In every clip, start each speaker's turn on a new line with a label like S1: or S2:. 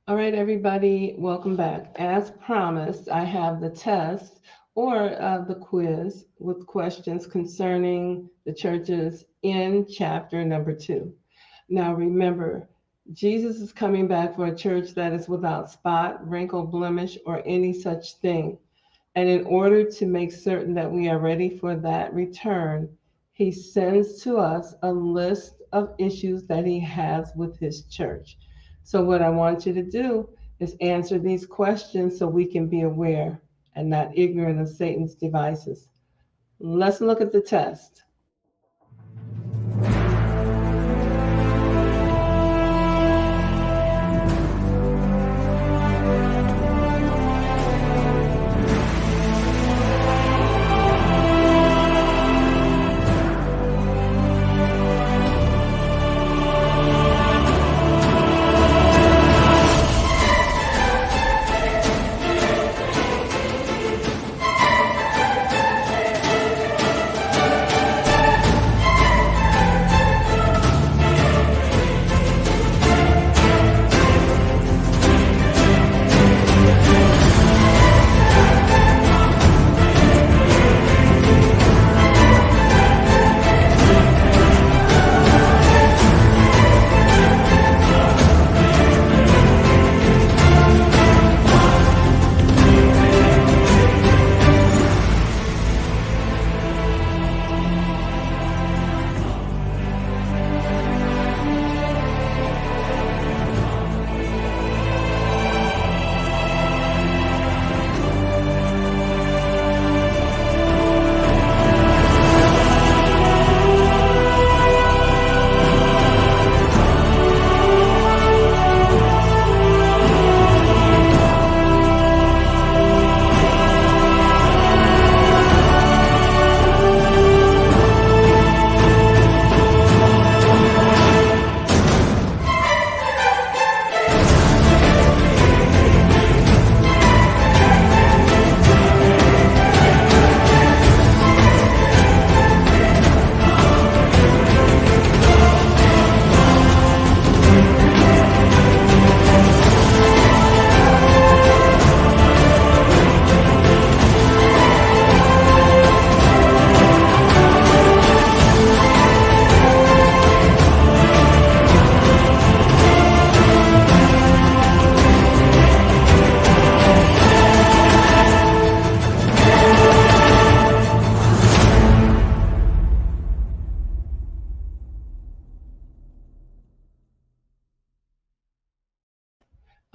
S1: All right, everybody, welcome back. As promised, I have the test or the quiz with questions concerning the churches in chapter number 2. Now, remember, Jesus is coming back for a church that is without spot, wrinkle, blemish, or any such thing. And in order to make certain that we are ready for that return, he sends to us a list of issues that he has with his church. So, what I want you to do is answer these questions so we can be aware and not ignorant of Satan's devices. Let's look at the test.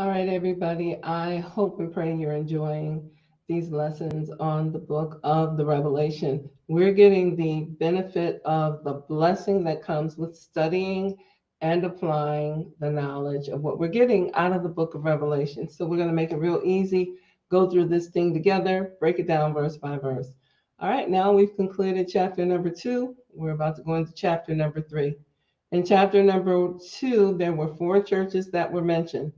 S1: All right, everybody. I hope and pray you're enjoying these lessons on the book of the Revelation. We're getting the benefit of the blessing that comes with studying and applying the knowledge of what we're getting out of the book of Revelation. So we're going to make it real easy, go through this thing together, break it down verse by verse. All right, now we've concluded chapter number 2. We're about to go into chapter number 3. In chapter number 2, there were 4 churches that were mentioned.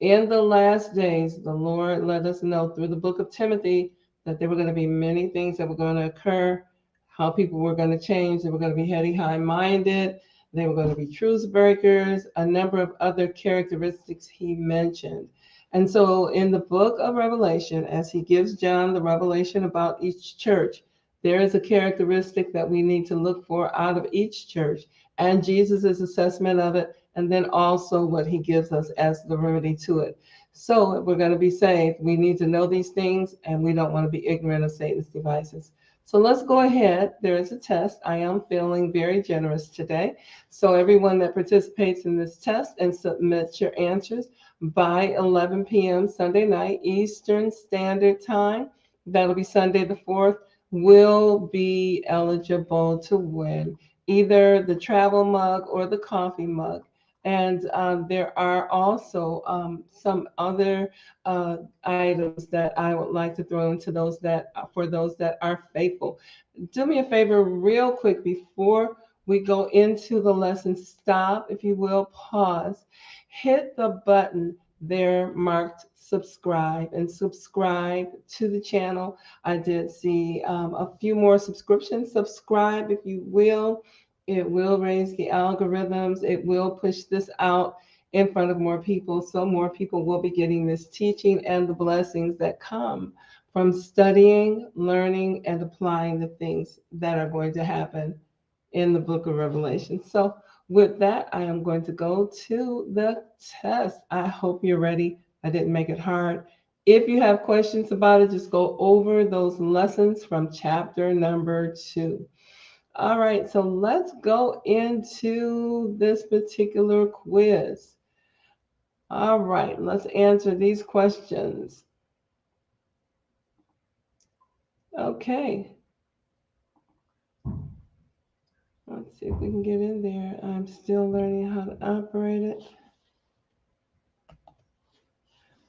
S1: In the last days, the Lord let us know through the book of Timothy that there were going to be many things that were going to occur, how people were going to change, they were going to be heady, high minded, they were going to be truth breakers, a number of other characteristics he mentioned. And so in the book of Revelation, as he gives John the revelation about each church, there is a characteristic that we need to look for out of each church and Jesus' assessment of it, and then also what he gives us as the remedy to it. So if we're going to be saved, we need to know these things, and we don't want to be ignorant of Satan's devices. So let's go ahead. There is a test. I am feeling very generous today. So everyone that participates in this test and submits your answers by 11 p.m. Sunday night, Eastern Standard Time, that'll be Sunday the 4th, will be eligible to win either the travel mug or the coffee mug. And there are also some other items that I would like to throw into those that for those that are faithful. Do me a favor, real quick, before we go into the lesson. Stop, if you will, pause, hit the button there marked subscribe and subscribe to the channel. I did see a few more subscriptions. Subscribe, if you will. It will raise the algorithms. It will push this out in front of more people, so more people will be getting this teaching and the blessings that come from studying, learning, and applying the things that are going to happen in the book of Revelation. So, with that, I am going to go to the test. I hope you're ready. I didn't make it hard. If you have questions about it, just go over those lessons from chapter number 2. All right, so let's go into this particular quiz. All right, let's answer these questions. Okay. Let's see if we can get in there. I'm still learning how to operate it.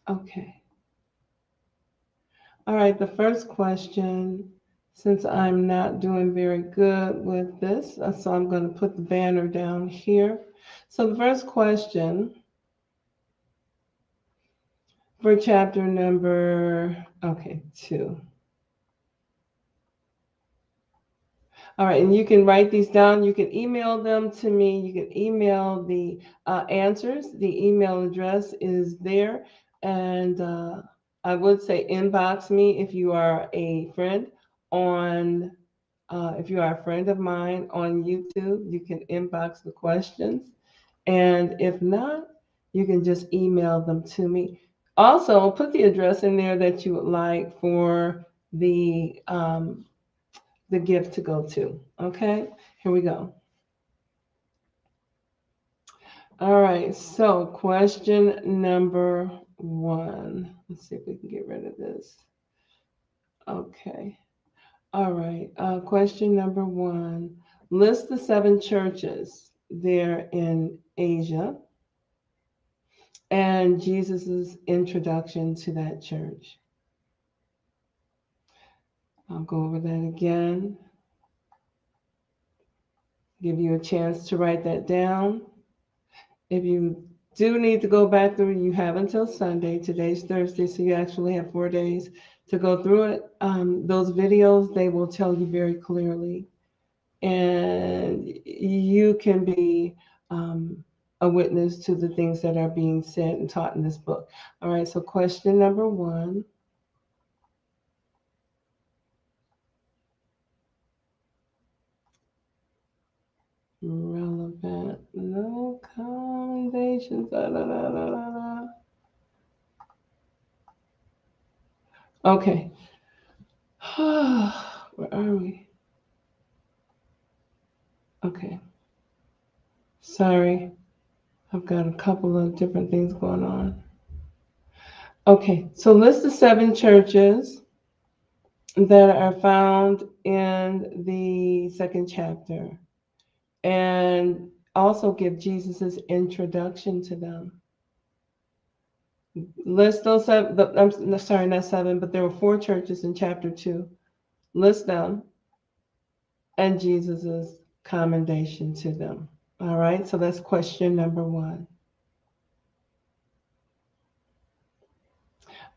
S1: Okay. All right, the first question, since I'm not doing very good with this, so I'm going to put the banner down here. So the first question for chapter number, 2. All right, and you can write these down. You can email them to me. You can email the answers. The email address is there. And I would say inbox me if you are a friend on, if you are a friend of mine on YouTube, you can inbox the questions. And if not, you can just email them to me. Also, put the address in there that you would like for the gift to go to. Okay, here we go. All right, so question number 1. Let's see if we can get rid of this. Okay, all right, question number 1. List the 7 churches there in Asia and Jesus's introduction to that church. I'll go over that again. Give you a chance to write that down. If you do need to go back through, you have until Sunday. Today's Thursday, so you actually have 4 days to go through it. Those videos, they will tell you very clearly. And you can be a witness to the things that are being said and taught in this book. All right, so question number 1. Relevant, no commendations. Okay. Where are we? Okay. Sorry. I've got a couple of different things going on. Okay. So list the 7 churches that are found in the 2nd chapter. And also give Jesus's introduction to them. List those 7. I'm sorry, not 7, but there were 4 churches in chapter 2. List them and Jesus's commendation to them. All right, so that's question number 1.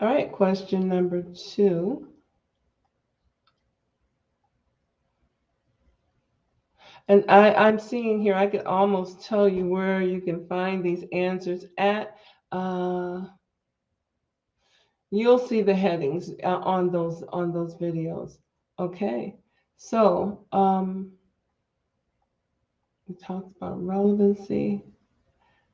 S1: All right, question number 2. And I'm seeing here, I could almost tell you where you can find these answers at. You'll see the headings on those videos. Okay, so we talked about relevancy.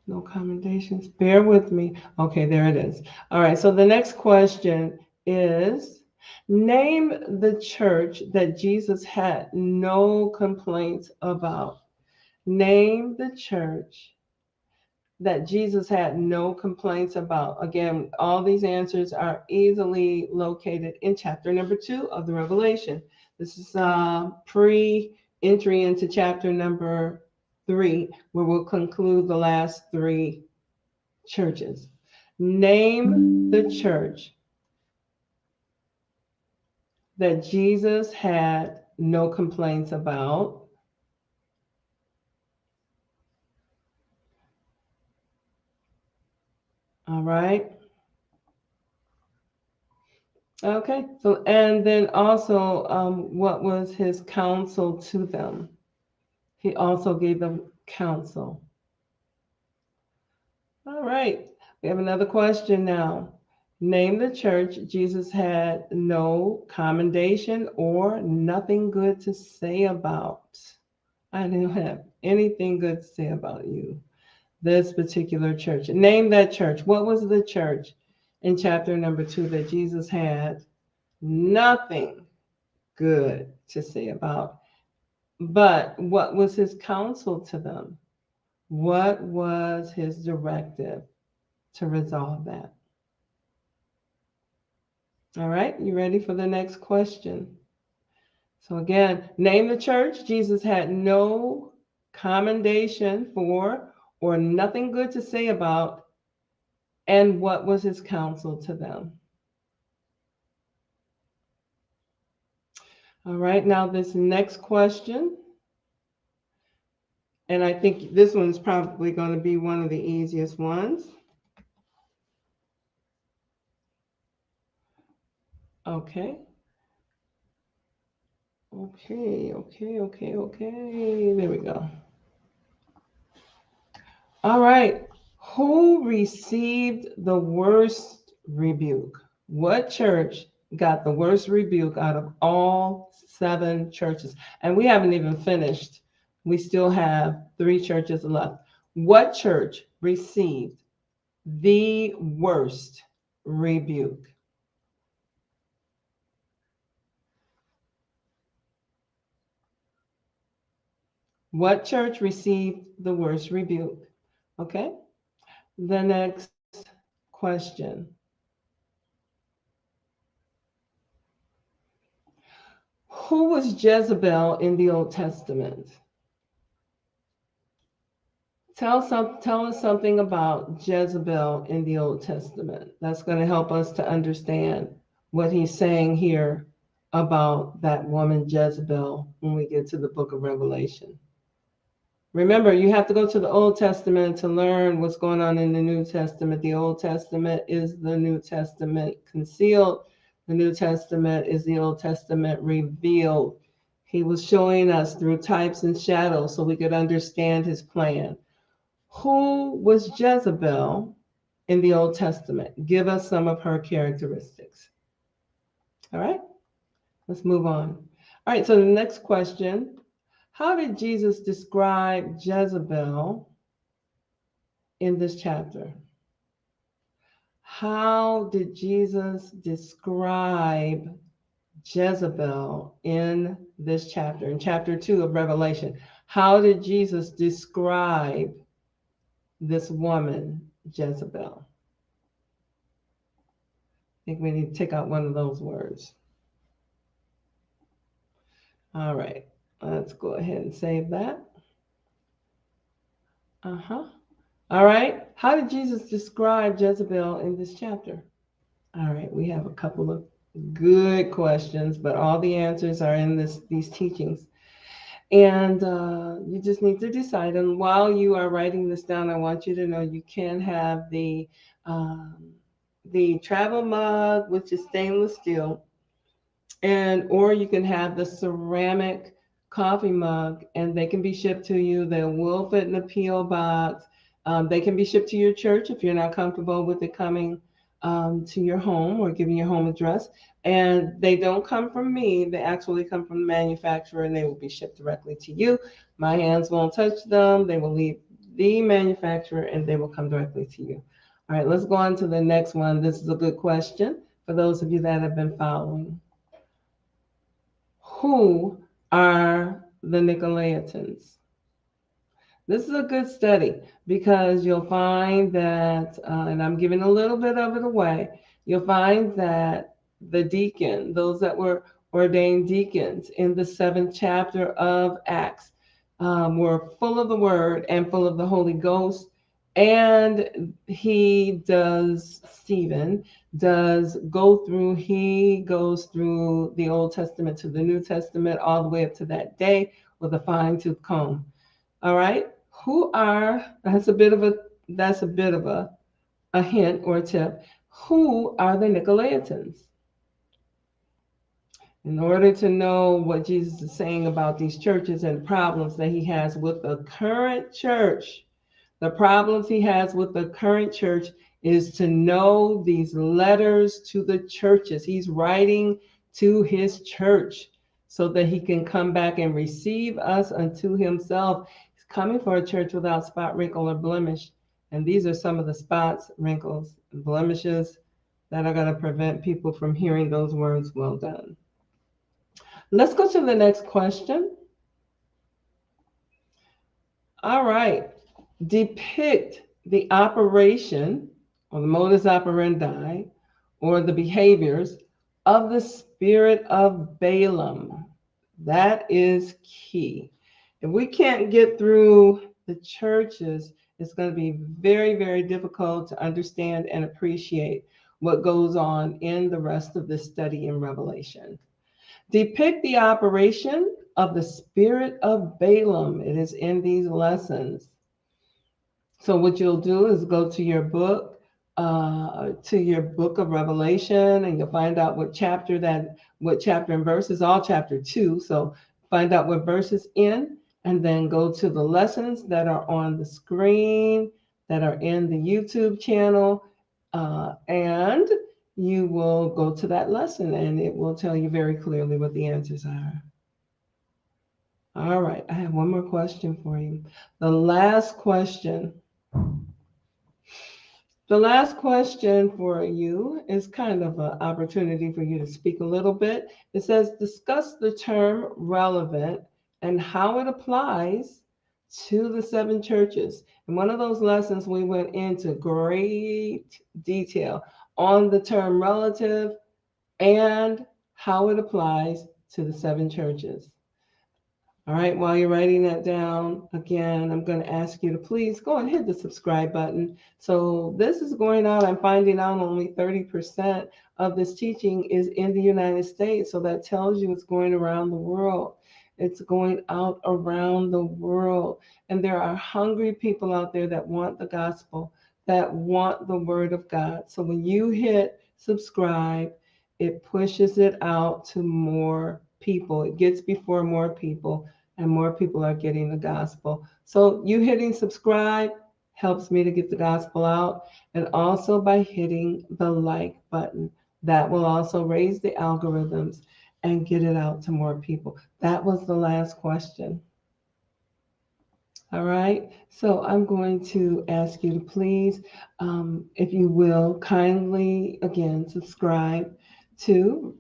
S1: No commendations. Bear with me. Okay, there it is. All right, so the next question is, name the church that Jesus had no complaints about. Name the church that Jesus had no complaints about. Again, all these answers are easily located in chapter number 2 of the Revelation. This is pre-entry into chapter number 3, where we'll conclude the last 3 churches. Name the church that Jesus had no complaints about. All right. Okay. So, and then also, what was his counsel to them? He also gave them counsel. All right. We have another question now. Name the church Jesus had no commendation or nothing good to say about. I didn't have anything good to say about you, this particular church. Name that church. What was the church in chapter number 2 that Jesus had nothing good to say about? But what was his counsel to them? What was his directive to resolve that? All right, you ready for the next question? So, again, name the church Jesus had no commendation for or nothing good to say about, and what was his counsel to them? All right, now this next question, and I think this one's probably going to be one of the easiest ones. Okay. Okay. There we go. All right. Who received the worst rebuke? What church got the worst rebuke out of all 7 churches? And we haven't even finished. We still have 3 churches left. What church received the worst rebuke? What church received the worst rebuke? Okay. The next question. Who was Jezebel in the Old Testament? Tell us something about Jezebel in the Old Testament. That's going to help us to understand what he's saying here about that woman Jezebel when we get to the book of Revelation. Remember, you have to go to the Old Testament to learn what's going on in the New Testament. The Old Testament is the New Testament concealed. The New Testament is the Old Testament revealed. He was showing us through types and shadows so we could understand his plan. Who was Jezebel in the Old Testament? Give us some of her characteristics. All right, let's move on. All right, so the next question. How did Jesus describe Jezebel in this chapter? How did Jesus describe Jezebel in this chapter, in chapter 2 of Revelation? How did Jesus describe this woman, Jezebel? I think we need to take out one of those words. All right, let's go ahead and save that. All right, how did Jesus describe Jezebel in this chapter? All right, we have a couple of good questions, but all the answers are in these teachings. And you just need to decide. And while you are writing this down, I want you to know you can have the travel mug, which is stainless steel, and or you can have the ceramic coffee mug, and they can be shipped to you. They will fit in a P.O. box. They can be shipped to your church if you're not comfortable with it coming to your home or giving your home address. And they don't come from me. They actually come from the manufacturer, and they will be shipped directly to you. My hands won't touch them. They will leave the manufacturer, and they will come directly to you. All right, let's go on to the next one. This is a good question for those of you that have been following. Who are the Nicolaitans? This is a good study because you'll find that, and I'm giving a little bit of it away, you'll find that the deacon, those that were ordained deacons in the 7th chapter of Acts, were full of the word and full of the Holy Ghost. And Stephen does go through, he goes through the Old Testament to the New Testament all the way up to that day with a fine-tooth comb. All right. That's a bit of a hint or a tip. Who are the Nicolaitans? In order to know what Jesus is saying about these churches and problems that he has with the current church, The problems he has with the current church is to know these letters to the churches. He's writing to his church so that he can come back and receive us unto himself. He's coming for a church without spot, wrinkle, or blemish. And these are some of the spots, wrinkles, and blemishes that are going to prevent people from hearing those words, well done. Let's go to the next question. All right. Depict the operation or the modus operandi or the behaviors of the spirit of Balaam. That is key. If we can't get through the churches, it's going to be very, very difficult to understand and appreciate what goes on in the rest of this study in Revelation. Depict the operation of the spirit of Balaam. It is in these lessons. So what you'll do is go to your book of Revelation, and you'll find out what chapter and verse is, all chapter 2. So find out what verse is in, and then go to the lessons that are on the screen, that are in the YouTube channel, and you will go to that lesson, and it will tell you very clearly what the answers are. All right, I have one more question for you. The last question for you is kind of an opportunity for you to speak a little bit. It says, discuss the term relevant and how it applies to the 7 churches. In one of those lessons, we went into great detail on the term relative and how it applies to the 7 churches. All right, while you're writing that down, again, I'm going to ask you to please go and hit the subscribe button. So this is going out. I'm finding out only 30% of this teaching is in the United States. So that tells you it's going around the world. It's going out around the world. And there are hungry people out there that want the gospel, that want the word of God. So when you hit subscribe, it pushes it out to more people. It gets before more people, and more people are getting the gospel. So you hitting subscribe helps me to get the gospel out, and also by hitting the like button. That will also raise the algorithms and get it out to more people. That was the last question. All right, so I'm going to ask you to please, if you will, kindly, again, subscribe to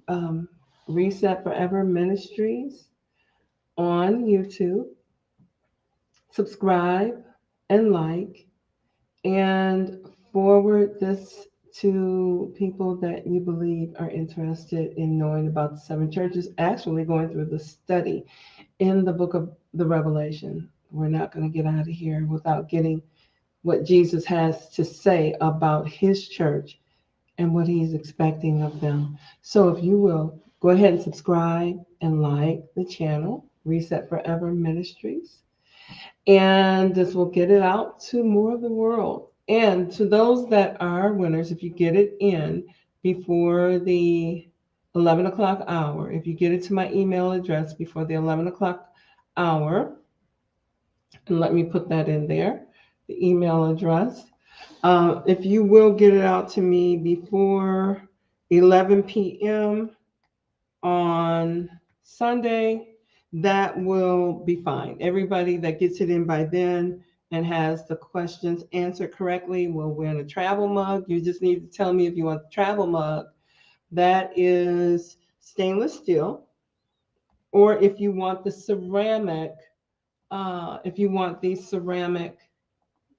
S1: Reset Forever Ministries on YouTube. Subscribe and like, and forward this to people that you believe are interested in knowing about the 7 churches, actually going through the study in the book of the Revelation. We're not going to get out of here without getting what Jesus has to say about his church and what he's expecting of them. So if you will, go ahead and subscribe and like the channel, Reset Forever Ministries. And this will get it out to more of the world. And to those that are winners, if you get it in before the 11 o'clock hour, if you get it to my email address before the 11 o'clock hour, and let me put that in there, the email address. If you will get it out to me before 11 p.m. on Sunday, that will be fine. Everybody that gets it in by then and has the questions answered correctly will win a travel mug. You just need to tell me if you want the travel mug. That is stainless steel. Or if you want the ceramic,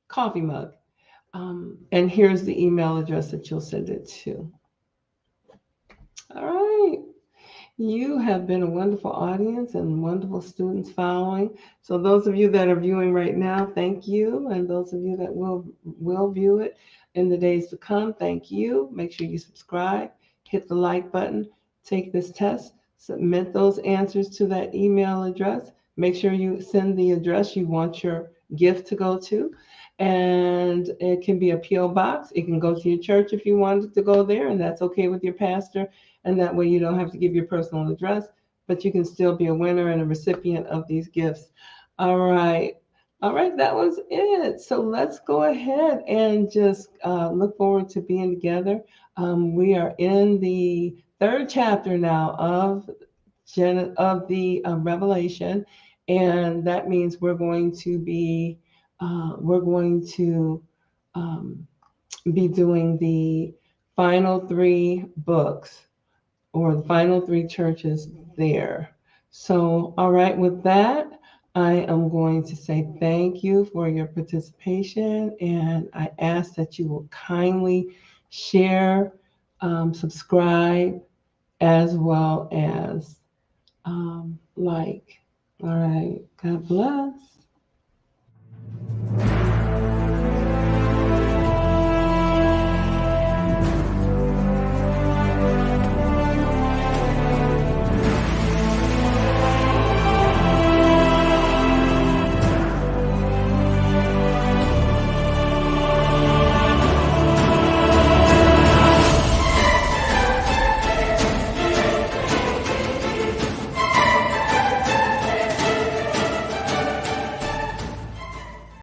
S1: coffee mug. And here's the email address that you'll send it to. All right. You have been a wonderful audience and wonderful students following. So those of you that are viewing right now, thank you. And those of you that will view it in the days to come, thank you. Make sure you subscribe, hit the like button, take this test, submit those answers to that email address. Make sure you send the address you want your gift to go to. And it can be a P.O. box. It can go to your church if you wanted to go there, and that's okay with your pastor. And that way you don't have to give your personal address, but you can still be a winner and a recipient of these gifts. All right. All right, that was it. So let's go ahead and just look forward to being together. We are in the third chapter now of the Revelation, and that means we're going to um, be doing the final three books or the final three churches there. So, all right, with that, I am going to say thank you for your participation, and I ask that you will kindly share, subscribe, as well as like. All right, God bless.